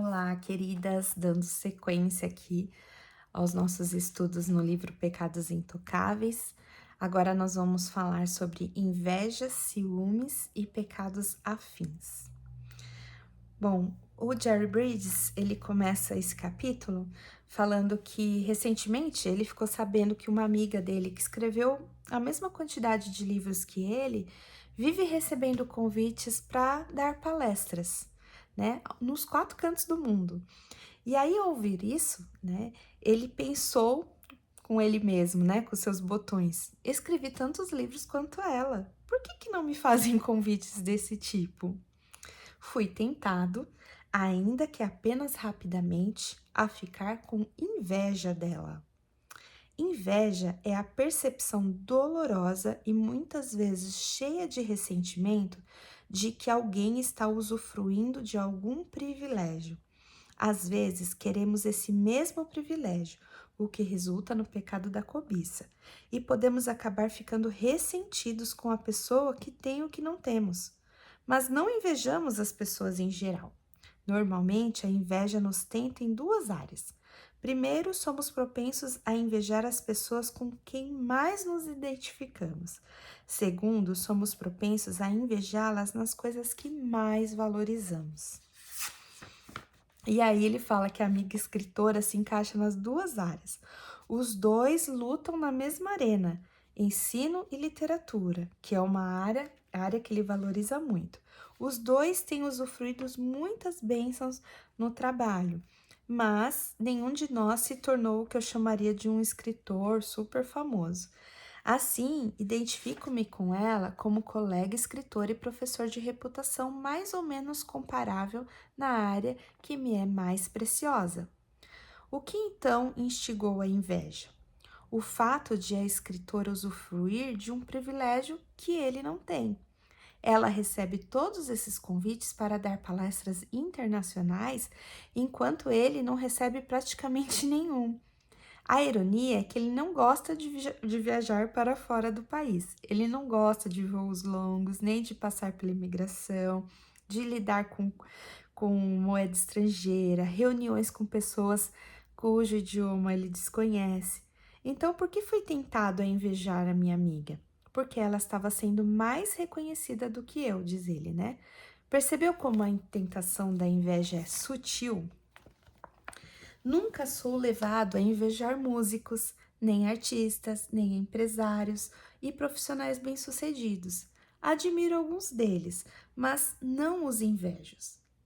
Olá, queridas, dando sequência aqui aos nossos estudos no livro Pecados Intocáveis. Agora nós vamos falar sobre inveja, ciúmes e pecados afins. Bom, o Jerry Bridges, ele começa esse capítulo falando que recentemente ele ficou sabendo que uma amiga dele que escreveu a mesma quantidade de livros que ele vive recebendo convites para dar palestras, né, nos 4 cantos do mundo. E aí, ao ouvir isso, né, ele pensou com ele mesmo, né, com seus botões: escrevi tantos livros quanto ela, por que não me fazem convites desse tipo? Fui tentado, ainda que apenas rapidamente, a ficar com inveja dela. Inveja é a percepção dolorosa e muitas vezes cheia de ressentimento de que alguém está usufruindo de algum privilégio. Às vezes, queremos esse mesmo privilégio, o que resulta no pecado da cobiça, e podemos acabar ficando ressentidos com a pessoa que tem o que não temos. Mas não invejamos as pessoas em geral. Normalmente, a inveja nos tenta em 2 áreas. Primeiro, somos propensos a invejar as pessoas com quem mais nos identificamos. Segundo, somos propensos a invejá-las nas coisas que mais valorizamos. E aí ele fala que a amiga escritora se encaixa nas 2 áreas. Os dois lutam na mesma arena, ensino e literatura, que é uma área que ele valoriza muito. Os dois têm usufruído muitas bênçãos no trabalho, mas nenhum de nós se tornou o que eu chamaria de um escritor super famoso. Assim, identifico-me com ela como colega escritor e professor de reputação mais ou menos comparável na área que me é mais preciosa. O que então instigou a inveja? O fato de a escritora usufruir de um privilégio que ele não tem. Ela recebe todos esses convites para dar palestras internacionais, enquanto ele não recebe praticamente nenhum. A ironia é que ele não gosta de viajar para fora do país. Ele não gosta de voos longos, nem de passar pela imigração, de lidar com moeda estrangeira, reuniões com pessoas cujo idioma ele desconhece. Então, por que fui tentado a invejar a minha amiga? Porque ela estava sendo mais reconhecida do que eu, diz ele, né? Percebeu como a tentação da inveja é sutil? Nunca sou levado a invejar músicos, nem artistas, nem empresários e profissionais bem-sucedidos. Admiro alguns deles, mas não os invejo.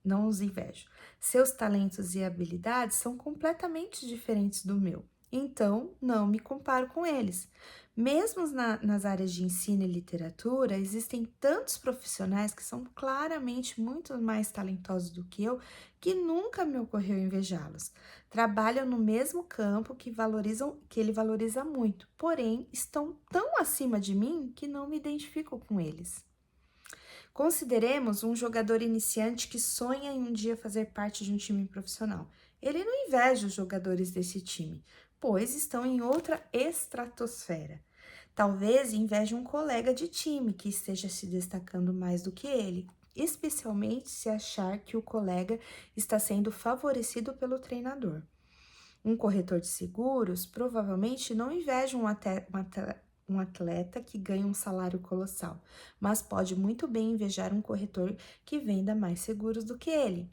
Não os invejo. Seus talentos e habilidades são completamente diferentes do meu. Então, não me comparo com eles. Mesmo nas áreas de ensino e literatura, existem tantos profissionais que são claramente muito mais talentosos do que nunca me ocorreu invejá-los. Trabalham no mesmo campo que ele valoriza muito, porém estão tão acima de mim que não me identifico com eles. Consideremos um jogador iniciante que sonha em um dia fazer parte de um time profissional. Ele não inveja os jogadores desse time, pois estão em outra estratosfera. Talvez inveje um colega de time que esteja se destacando mais do que ele, especialmente se achar que o colega está sendo favorecido pelo treinador. Um corretor de seguros provavelmente não inveja um atleta que ganha um salário colossal, mas pode muito bem invejar um corretor que venda mais seguros do que ele.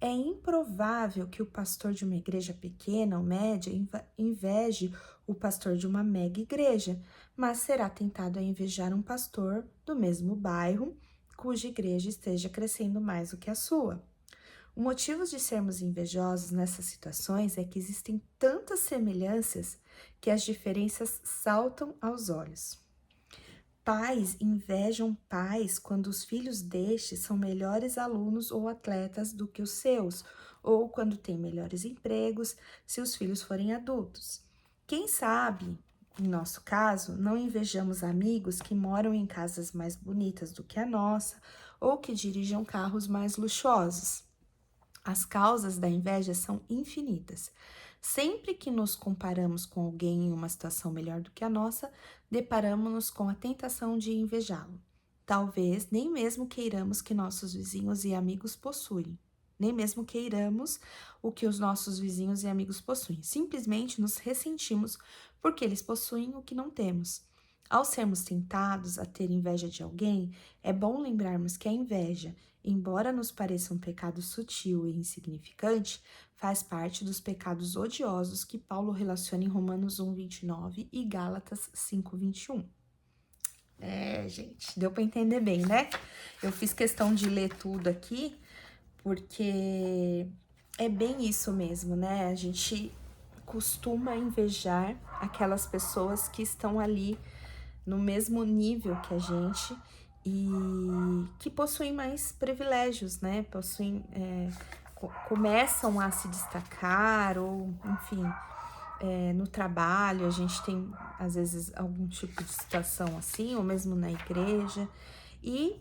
É improvável que o pastor de uma igreja pequena ou média inveje o pastor de uma mega igreja, mas será tentado a invejar um pastor do mesmo bairro cuja igreja esteja crescendo mais do que a sua. O motivo de sermos invejosos nessas situações é que existem tantas semelhanças que as diferenças saltam aos olhos. Pais invejam pais quando os filhos destes são melhores alunos ou atletas do que os seus, ou quando têm melhores empregos se os filhos forem adultos. Quem sabe, em nosso caso, não invejamos amigos que moram em casas mais bonitas do que a nossa ou que dirigem carros mais luxuosos. As causas da inveja são infinitas. Sempre que nos comparamos com alguém em uma situação melhor do que a nossa, deparamos-nos com a tentação de invejá-lo. Talvez nem mesmo queiramos que nossos vizinhos e amigos possuem. nem mesmo queiramos o que os nossos vizinhos e amigos possuem. Simplesmente nos ressentimos porque eles possuem o que não temos. Ao sermos tentados a ter inveja de alguém, é bom lembrarmos que a inveja, embora nos pareça um pecado sutil e insignificante, faz parte dos pecados odiosos que Paulo relaciona em Romanos 1:29 e Gálatas 5:21. Gente, deu para entender bem, né? Eu fiz questão de ler tudo aqui, porque é bem isso mesmo, né? A gente costuma invejar aquelas pessoas que estão ali no mesmo nível que a gente e que possuem mais privilégios, né? Começam a se destacar ou, enfim, no trabalho, a gente tem, às vezes, algum tipo de situação assim, ou mesmo na igreja. E,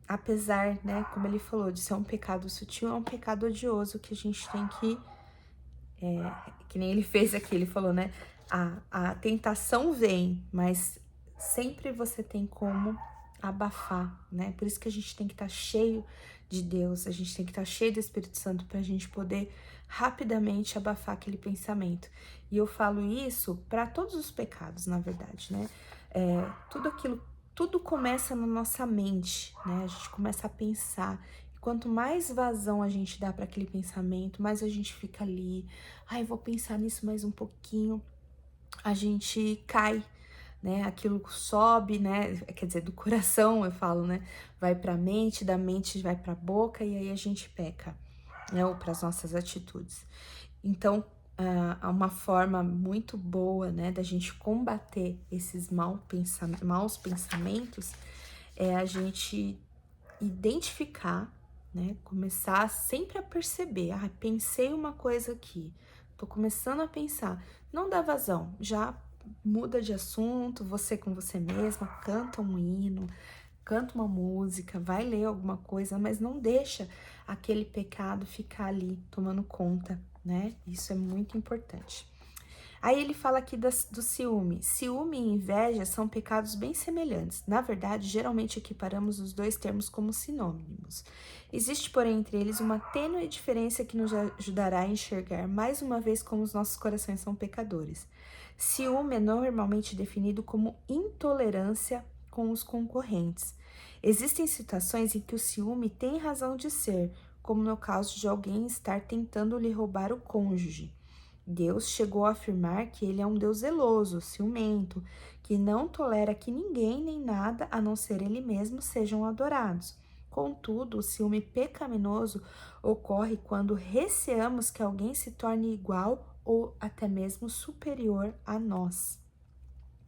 apesar, né, como ele falou, de ser um pecado sutil, é um pecado odioso que a gente tem que nem ele fez aqui, ele falou, né, a tentação vem, mas sempre você tem como abafar, né? Por isso que a gente tem que estar cheio de Deus, a gente tem que estar cheio do Espírito Santo para a gente poder rapidamente abafar aquele pensamento. E eu falo isso para todos os pecados, na verdade, né? Tudo começa na nossa mente, né? A gente começa a pensar. E quanto mais vazão a gente dá para aquele pensamento, mais a gente fica ali. Ai, vou pensar nisso mais um pouquinho. A gente cai, né? Aquilo sobe, né? Quer dizer, do coração, eu falo, né? Vai para a mente, da mente vai para a boca e aí a gente peca, né? Ou para as nossas atitudes. Então, uma forma muito boa, né, da gente combater esses maus pensamentos é a gente identificar, né, começar sempre a perceber, pensei uma coisa aqui, tô começando a pensar, não dá vazão, já muda de assunto, você com você mesma, canta um hino, canta uma música, vai ler alguma coisa, mas não deixa aquele pecado ficar ali tomando conta, né? Isso é muito importante. Aí ele fala aqui do ciúme. Ciúme e inveja são pecados bem semelhantes. Na verdade, geralmente equiparamos os dois termos como sinônimos. Existe, porém, entre eles uma tênue diferença que nos ajudará a enxergar mais uma vez como os nossos corações são pecadores. Ciúme é normalmente definido como intolerância com os concorrentes. Existem situações em que o ciúme tem razão de ser, como no caso de alguém estar tentando lhe roubar o cônjuge. Deus chegou a afirmar que ele é um Deus zeloso, ciumento, que não tolera que ninguém nem nada, a não ser ele mesmo, sejam adorados. Contudo, o ciúme pecaminoso ocorre quando receamos que alguém se torne igual ou até mesmo superior a nós,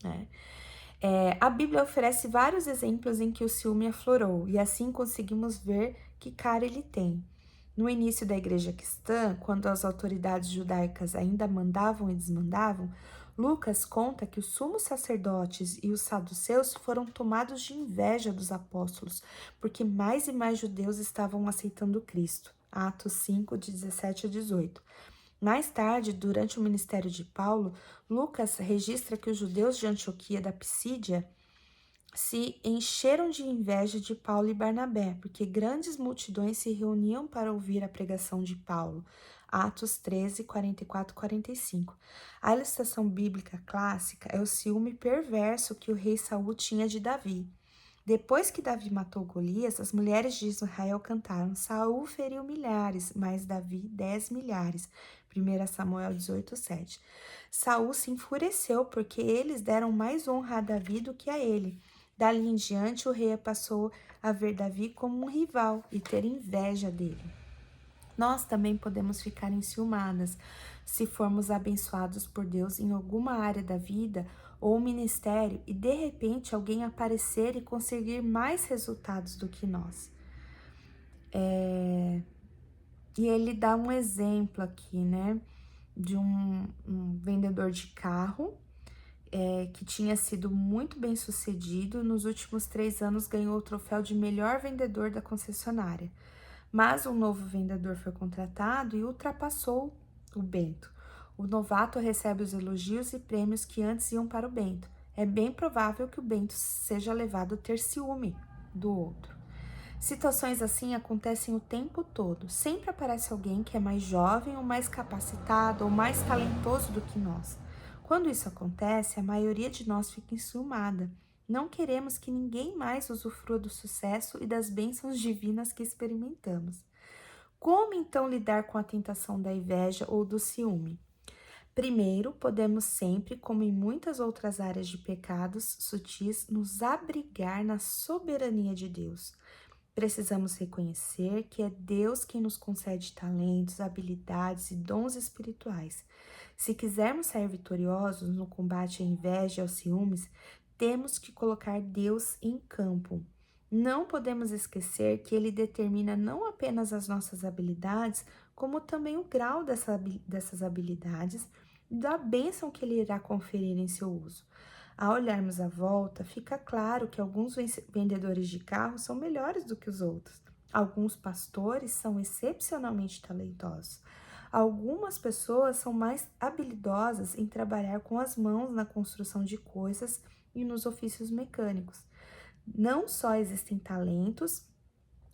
né? A Bíblia oferece vários exemplos em que o ciúme aflorou, e assim conseguimos ver que cara ele tem. No início da igreja cristã, quando as autoridades judaicas ainda mandavam e desmandavam, Lucas conta que os sumos sacerdotes e os saduceus foram tomados de inveja dos apóstolos, porque mais e mais judeus estavam aceitando Cristo. Atos 5, de 17 a 18. Mais tarde, durante o ministério de Paulo, Lucas registra que os judeus de Antioquia da Pisídia se encheram de inveja de Paulo e Barnabé, porque grandes multidões se reuniam para ouvir a pregação de Paulo. Atos 13, 44 e 45. A ilustração bíblica clássica é o ciúme perverso que o rei Saul tinha de Davi. Depois que Davi matou Golias, as mulheres de Israel cantaram: Saul feriu milhares, mas Davi 10 milhares. 1 Samuel 18, 7. Saul se enfureceu porque eles deram mais honra a Davi do que a ele. Dali em diante, o rei passou a ver Davi como um rival e ter inveja dele. Nós também podemos ficar enciumadas se formos abençoados por Deus em alguma área da vida ou ministério e de repente alguém aparecer e conseguir mais resultados do que nós. E ele dá um exemplo aqui, né, de um vendedor de carro que tinha sido muito bem sucedido. Nos últimos 3 anos ganhou o troféu de melhor vendedor da concessionária. Mas um novo vendedor foi contratado e ultrapassou o Bento. O novato recebe os elogios e prêmios que antes iam para o Bento. É bem provável que o Bento seja levado a ter ciúme do outro. Situações assim acontecem o tempo todo. Sempre aparece alguém que é mais jovem ou mais capacitado ou mais talentoso do que nós. Quando isso acontece, a maioria de nós fica enciumada. Não queremos que ninguém mais usufrua do sucesso e das bênçãos divinas que experimentamos. Como então lidar com a tentação da inveja ou do ciúme? Primeiro, podemos sempre, como em muitas outras áreas de pecados sutis, nos abrigar na soberania de Deus. Precisamos reconhecer que é Deus quem nos concede talentos, habilidades e dons espirituais. Se quisermos sair vitoriosos no combate à inveja e aos ciúmes, temos que colocar Deus em campo. Não podemos esquecer que Ele determina não apenas as nossas habilidades, como também o grau dessas habilidades e da bênção que Ele irá conferir em seu uso. Ao olharmos à volta, fica claro que alguns vendedores de carros são melhores do que os outros. Alguns pastores são excepcionalmente talentosos. Algumas pessoas são mais habilidosas em trabalhar com as mãos na construção de coisas e nos ofícios mecânicos. Não só existem talentos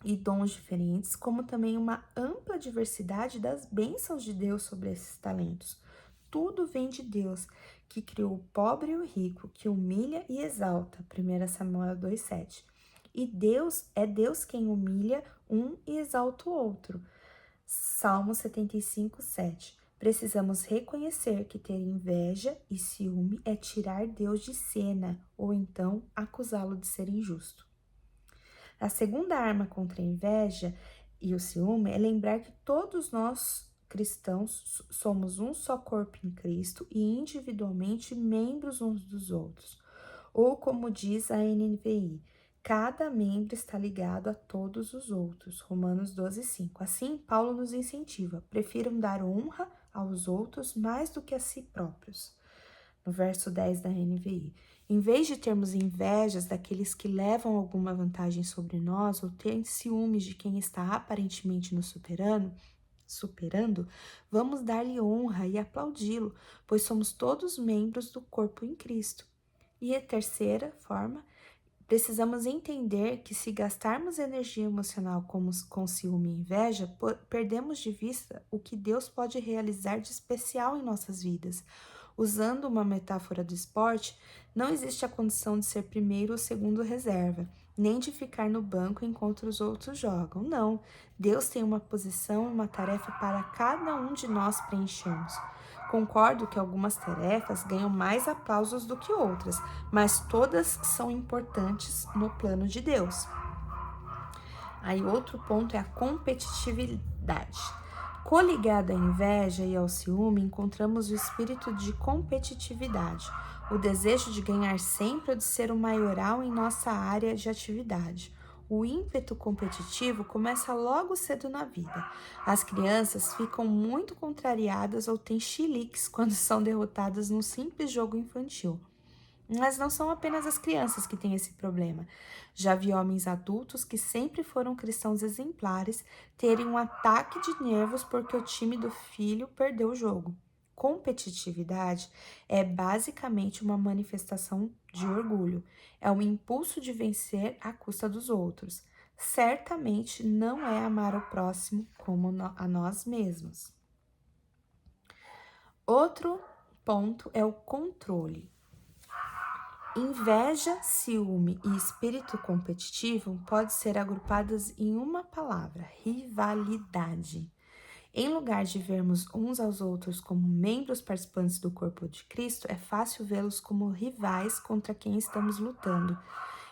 e dons diferentes, como também uma ampla diversidade das bênçãos de Deus sobre esses talentos. Tudo vem de Deus, que criou o pobre e o rico, que humilha e exalta. 1 Samuel 2,7. E Deus quem humilha um e exalta o outro. Salmo 75,7. Precisamos reconhecer que ter inveja e ciúme é tirar Deus de cena, ou então acusá-lo de ser injusto. A segunda arma contra a inveja e o ciúme é lembrar que todos nós cristãos somos um só corpo em Cristo e individualmente membros uns dos outros. Ou como diz a NVI, cada membro está ligado a todos os outros. Romanos 12,5. Assim, Paulo nos incentiva, prefiram dar honra aos outros mais do que a si próprios. No verso 10 da NVI. Em vez de termos invejas daqueles que levam alguma vantagem sobre nós ou ter ciúmes de quem está aparentemente nos superando, vamos dar-lhe honra e aplaudi-lo, pois somos todos membros do corpo em Cristo. E a terceira forma, precisamos entender que se gastarmos energia emocional com ciúme e inveja, perdemos de vista o que Deus pode realizar de especial em nossas vidas. Usando uma metáfora do esporte, não existe a condição de ser primeiro ou segundo reserva, nem de ficar no banco enquanto os outros jogam. Não, Deus tem uma posição e uma tarefa para cada um de nós preenchermos. Concordo que algumas tarefas ganham mais aplausos do que outras, mas todas são importantes no plano de Deus. Aí outro ponto é a competitividade. Coligado à inveja e ao ciúme, encontramos o espírito de competitividade, o desejo de ganhar sempre ou de ser o maioral em nossa área de atividade. O ímpeto competitivo começa logo cedo na vida. As crianças ficam muito contrariadas ou têm chiliques quando são derrotadas num simples jogo infantil. Mas não são apenas as crianças que têm esse problema. Já vi homens adultos que sempre foram cristãos exemplares terem um ataque de nervos porque o time do filho perdeu o jogo. Competitividade é basicamente uma manifestação de orgulho. É um impulso de vencer à custa dos outros. Certamente não é amar o próximo como a nós mesmos. Outro ponto é o controle. Inveja, ciúme e espírito competitivo podem ser agrupadas em uma palavra: rivalidade. Em lugar de vermos uns aos outros como membros participantes do corpo de Cristo, é fácil vê-los como rivais contra quem estamos lutando.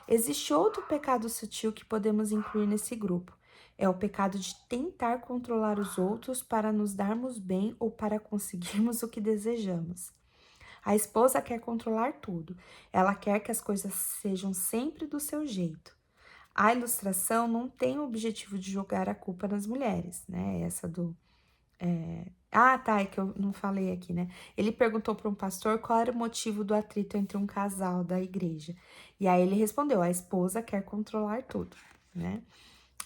Existe outro pecado sutil que podemos incluir nesse grupo. É o pecado de tentar controlar os outros para nos darmos bem ou para conseguirmos o que desejamos. A esposa quer controlar tudo. Ela quer que as coisas sejam sempre do seu jeito. A ilustração não tem o objetivo de jogar a culpa nas mulheres, né? Essa do... é que eu não falei aqui, né? Ele perguntou para um pastor qual era o motivo do atrito entre um casal da igreja. E aí ele respondeu, a esposa quer controlar tudo, né?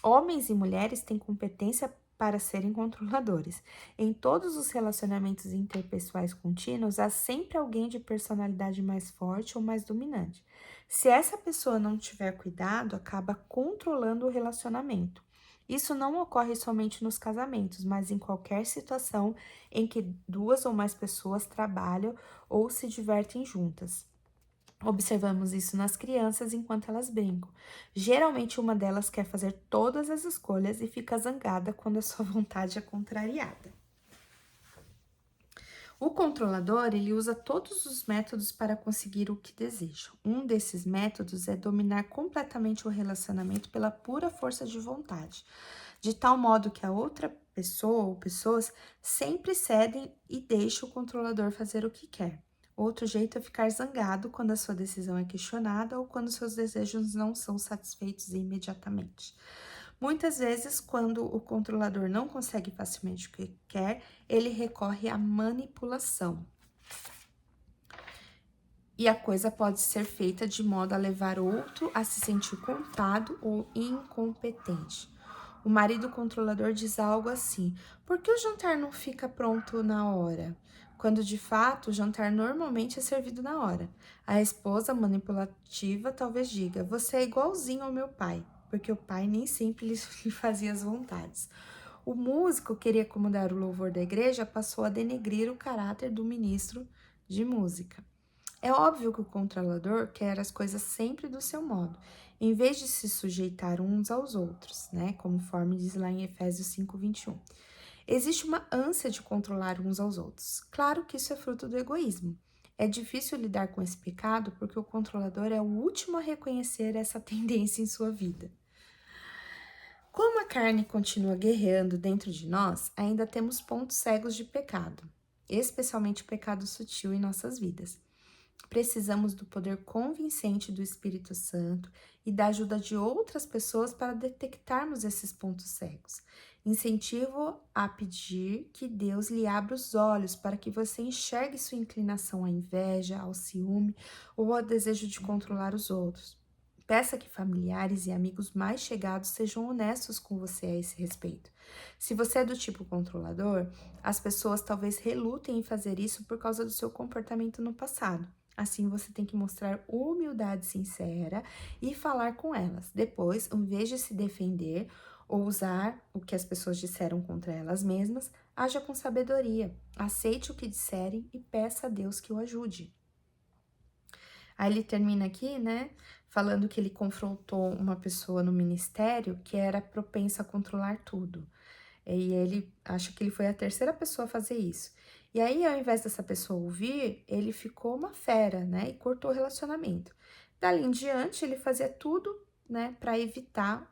Homens e mulheres têm competência para serem controladores. Em todos os relacionamentos interpessoais contínuos, há sempre alguém de personalidade mais forte ou mais dominante. Se essa pessoa não tiver cuidado, acaba controlando o relacionamento. Isso não ocorre somente nos casamentos, mas em qualquer situação em que duas ou mais pessoas trabalham ou se divertem juntas. Observamos isso nas crianças enquanto elas brincam. Geralmente, uma delas quer fazer todas as escolhas e fica zangada quando a sua vontade é contrariada. O controlador, ele usa todos os métodos para conseguir o que deseja. Um desses métodos é dominar completamente o relacionamento pela pura força de vontade, de tal modo que a outra pessoa ou pessoas sempre cedem e deixam o controlador fazer o que quer. Outro jeito é ficar zangado quando a sua decisão é questionada ou quando seus desejos não são satisfeitos imediatamente. Muitas vezes, quando o controlador não consegue facilmente o que quer, ele recorre à manipulação. E a coisa pode ser feita de modo a levar outro a se sentir culpado ou incompetente. O marido controlador diz algo assim: por que o jantar não fica pronto na hora? Quando de fato o jantar normalmente é servido na hora. A esposa manipulativa talvez diga: você é igualzinho ao meu pai, porque o pai nem sempre lhe fazia as vontades. O músico que queria acomodar o louvor da igreja passou a denegrir o caráter do ministro de música. É óbvio que o controlador quer as coisas sempre do seu modo, em vez de se sujeitar uns aos outros, né? Conforme diz lá em Efésios 5:21. Existe uma ânsia de controlar uns aos outros. Claro que isso é fruto do egoísmo. É difícil lidar com esse pecado porque o controlador é o último a reconhecer essa tendência em sua vida. Como a carne continua guerreando dentro de nós, ainda temos pontos cegos de pecado, especialmente o pecado sutil em nossas vidas. Precisamos do poder convincente do Espírito Santo e da ajuda de outras pessoas para detectarmos esses pontos cegos. Incentivo a pedir que Deus lhe abra os olhos para que você enxergue sua inclinação à inveja, ao ciúme ou ao desejo de controlar os outros. Peça que familiares e amigos mais chegados sejam honestos com você a esse respeito. Se você é do tipo controlador, as pessoas talvez relutem em fazer isso por causa do seu comportamento no passado. Assim, você tem que mostrar humildade sincera e falar com elas. Depois, em vez de se defender ou usar o que as pessoas disseram contra elas mesmas, haja com sabedoria. Aceite o que disserem e peça a Deus que o ajude. Aí ele termina aqui, né, falando que ele confrontou uma pessoa no ministério que era propensa a controlar tudo. E ele acha que ele foi a terceira pessoa a fazer isso. E aí, ao invés dessa pessoa ouvir, ele ficou uma fera, né, e cortou o relacionamento. Dali em diante, ele fazia tudo, né, para evitar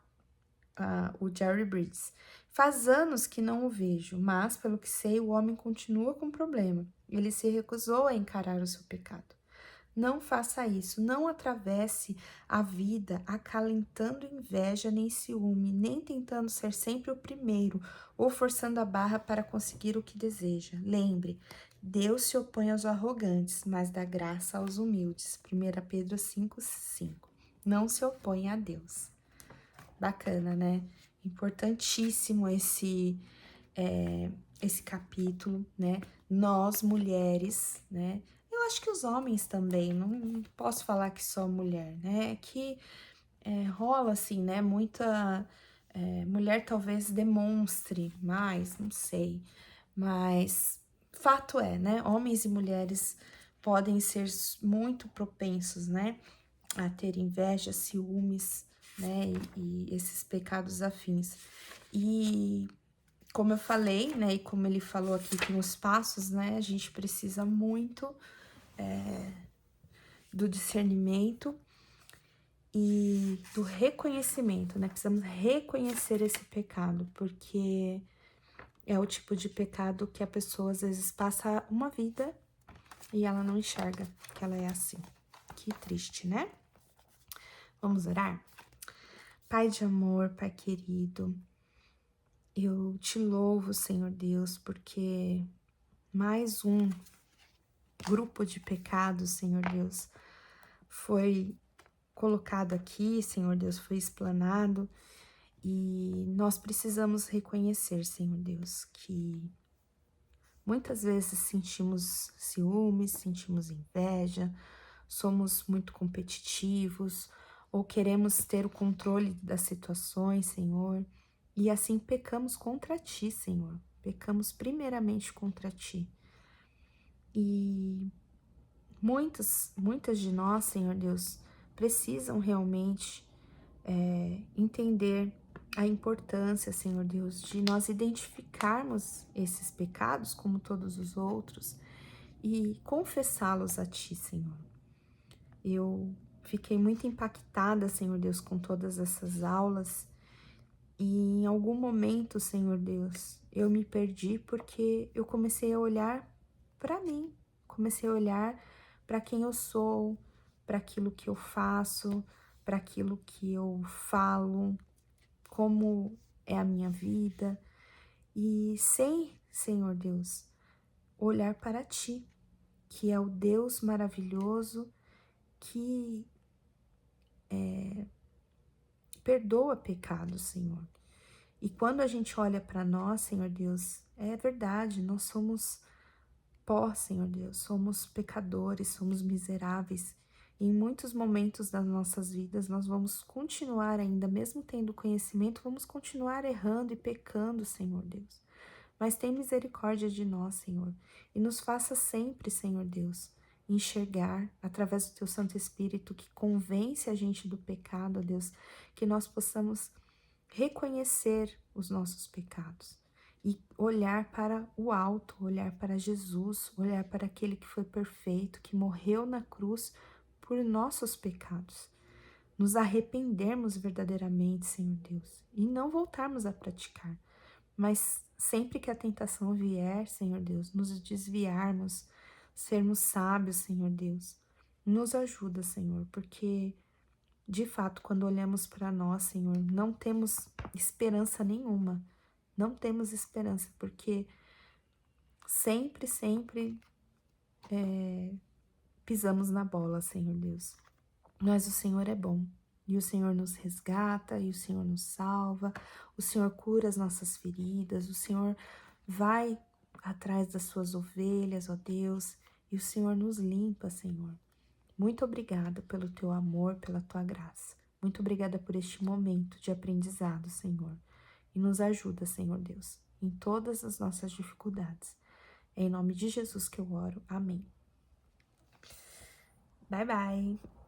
o Jerry Bridges. Faz anos que não o vejo, mas, pelo que sei, o homem continua com problema. Ele se recusou a encarar o seu pecado. Não faça isso, não atravesse a vida acalentando inveja nem ciúme, nem tentando ser sempre o primeiro ou forçando a barra para conseguir o que deseja. Lembre, Deus se opõe aos arrogantes, mas dá graça aos humildes. 1 Pedro 5:5. Não se opõe a Deus. Bacana, né? Importantíssimo esse capítulo, né? Nós, mulheres, né? Eu acho que os homens também, não posso falar que só mulher, né? Que rola assim, né? Muita mulher talvez demonstre mais, não sei. Mas fato é, né? Homens e mulheres podem ser muito propensos, né? A ter inveja, ciúmes, né? E esses pecados afins. E como eu falei, né, e como ele falou aqui que nos passos, né, a gente precisa muito do discernimento e do reconhecimento, né, precisamos reconhecer esse pecado, porque é o tipo de pecado que a pessoa às vezes passa uma vida e ela não enxerga que ela é assim. Que triste, né? Vamos orar? Pai de amor, Pai querido, eu te louvo, Senhor Deus, porque mais um grupo de pecados, Senhor Deus, foi colocado aqui, Senhor Deus, foi explanado, e nós precisamos reconhecer, Senhor Deus, que muitas vezes sentimos ciúmes, sentimos inveja, somos muito competitivos ou queremos ter o controle das situações, Senhor, e assim pecamos contra Ti, Senhor. Pecamos primeiramente contra Ti. E muitas de nós, Senhor Deus, precisam realmente entender a importância, Senhor Deus, de nós identificarmos esses pecados como todos os outros e confessá-los a Ti, Senhor. Eu fiquei muito impactada, Senhor Deus, com todas essas aulas e em algum momento, Senhor Deus, eu me perdi porque eu comecei a olhar para mim, comecei a olhar para quem eu sou, para aquilo que eu faço, para aquilo que eu falo, como é a minha vida, e sem, Senhor Deus, olhar para Ti, que é o Deus maravilhoso que perdoa pecados, Senhor. E quando a gente olha para nós, Senhor Deus, é verdade, nós somos pó, Senhor Deus, somos pecadores, somos miseráveis. E em muitos momentos das nossas vidas, nós vamos continuar ainda, mesmo tendo conhecimento, vamos continuar errando e pecando, Senhor Deus. Mas tem misericórdia de nós, Senhor, e nos faça sempre, Senhor Deus, enxergar através do Teu Santo Espírito que convence a gente do pecado, ó Deus, que nós possamos reconhecer os nossos pecados e olhar para o alto, olhar para Jesus, olhar para aquele que foi perfeito, que morreu na cruz por nossos pecados. Nos arrependermos verdadeiramente, Senhor Deus, e não voltarmos a praticar, mas sempre que a tentação vier, Senhor Deus, nos desviarmos, sermos sábios, Senhor Deus. Nos ajuda, Senhor, porque de fato, quando olhamos para nós, Senhor, não temos esperança nenhuma. Não temos esperança, porque sempre pisamos na bola, Senhor Deus. Mas o Senhor é bom. E o Senhor nos resgata, e o Senhor nos salva, o Senhor cura as nossas feridas, o Senhor vai atrás das suas ovelhas, ó Deus, e o Senhor nos limpa, Senhor. Muito obrigada pelo teu amor, pela tua graça. Muito obrigada por este momento de aprendizado, Senhor. E nos ajuda, Senhor Deus, em todas as nossas dificuldades. É em nome de Jesus que eu oro. Amém. Bye, bye.